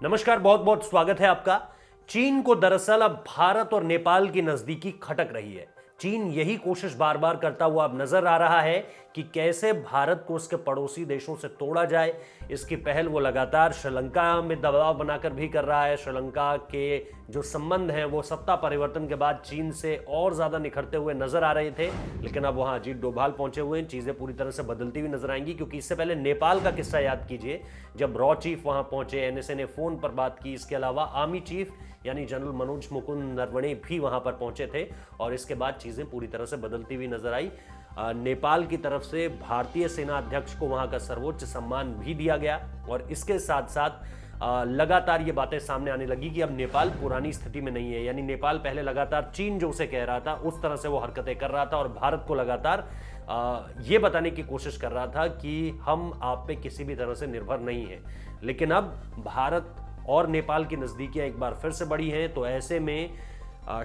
नमस्कार, बहुत बहुत स्वागत है आपका। चीन को दरअसल अब भारत और नेपाल की नजदीकी खटक रही है। चीन यही कोशिश बार बार करता हुआ अब नजर आ रहा है कि कैसे भारत को उसके पड़ोसी देशों से तोड़ा जाए। इसकी पहल वो लगातार श्रीलंका में दबाव बनाकर भी कर रहा है। श्रीलंका के जो संबंध हैं वो सत्ता परिवर्तन के बाद चीन से और ज्यादा निखरते हुए नजर आ रहे थे, लेकिन अब वहां अजीत डोभाल पहुंचे हुए हैं। चीजें पूरी तरह से बदलती हुई नजर आएंगी, क्योंकि इससे पहले नेपाल का किस्सा याद कीजिए। जब रॉ चीफ वहां पहुंचे, एनएसए ने फोन पर बात की। इसके अलावा आर्मी चीफ यानी जनरल मनोज मुकुंद नरवणे भी वहां पर पहुंचे थे, और इसके बाद चीजें पूरी तरह से बदलती हुई नजर आई। नेपाल की तरफ से भारतीय सेना अध्यक्ष को वहां का सर्वोच्च सम्मान भी दिया गया, और इसके साथ साथ लगातार ये बातें सामने आने लगी कि अब नेपाल पुरानी स्थिति में नहीं है। यानी नेपाल पहले लगातार चीन जो उसे कह रहा था उस तरह से वो हरकतें कर रहा था, और भारत को लगातार ये बताने की कोशिश कर रहा था कि हम आप पे किसी भी तरह से निर्भर नहीं है। लेकिन अब भारत और नेपाल की नजदीकियां एक बार फिर से बढ़ी हैं, तो ऐसे में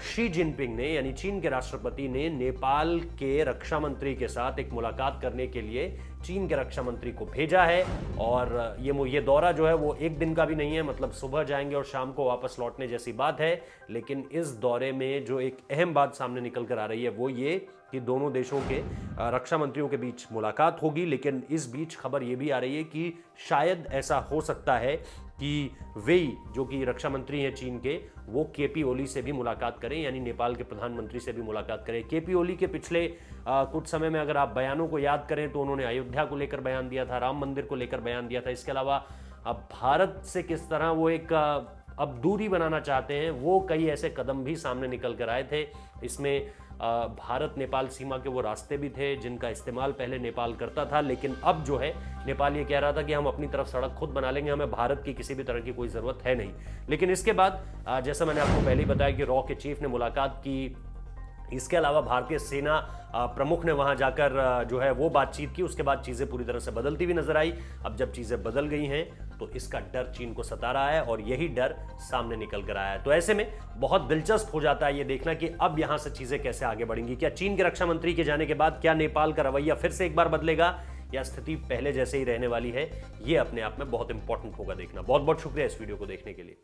शी जिनपिंग ने यानी चीन के राष्ट्रपति ने नेपाल के रक्षा मंत्री के साथ एक मुलाकात करने के लिए चीन के रक्षा मंत्री को भेजा है। और ये दौरा जो है वो एक दिन का भी नहीं है, मतलब सुबह जाएंगे और शाम को वापस लौटने जैसी बात है। लेकिन इस दौरे में जो एक अहम बात सामने निकल कर आ रही है वो ये कि दोनों देशों के रक्षा मंत्रियों के बीच मुलाकात होगी। लेकिन इस बीच खबर ये भी आ रही है कि शायद ऐसा हो सकता है कि वेई जो कि रक्षा मंत्री हैं चीन के, वो केपी ओली से भी मुलाकात करें, यानी नेपाल के प्रधानमंत्री से भी मुलाकात करें। केपी ओली के पिछले कुछ समय में अगर आप बयानों को याद करें तो उन्होंने अयोध्या को लेकर बयान दिया था, राम मंदिर को लेकर बयान दिया था। इसके अलावा अब भारत से किस तरह वो एक अब दूरी बनाना चाहते हैं, वो कई ऐसे कदम भी सामने निकल कर आए थे। इसमें भारत नेपाल सीमा के वो रास्ते भी थे जिनका इस्तेमाल पहले नेपाल करता था, लेकिन अब जो है नेपाल ये कह रहा था कि हम अपनी तरफ सड़क खुद बना लेंगे, हमें भारत की किसी भी तरह की कोई ज़रूरत है नहीं। लेकिन इसके बाद जैसा मैंने आपको पहले ही बताया कि रॉ के चीफ ने मुलाकात की। इसके अलावा भारतीय सेना प्रमुख ने वहां जाकर जो है वो बातचीत की। उसके बाद चीजें पूरी तरह से बदलती हुई नजर आई। अब जब चीजें बदल गई हैं तो इसका डर चीन को सता रहा है, और यही डर सामने निकल कर आया है। तो ऐसे में बहुत दिलचस्प हो जाता है ये देखना कि अब यहां से चीजें कैसे आगे बढ़ेंगी। क्या चीन के रक्षा मंत्री के जाने के बाद क्या नेपाल का रवैया फिर से एक बार बदलेगा, या स्थिति पहले जैसे ही रहने वाली है? ये अपने आप में बहुत इंपॉर्टेंट होगा देखना। बहुत बहुत शुक्रिया इस वीडियो को देखने के लिए।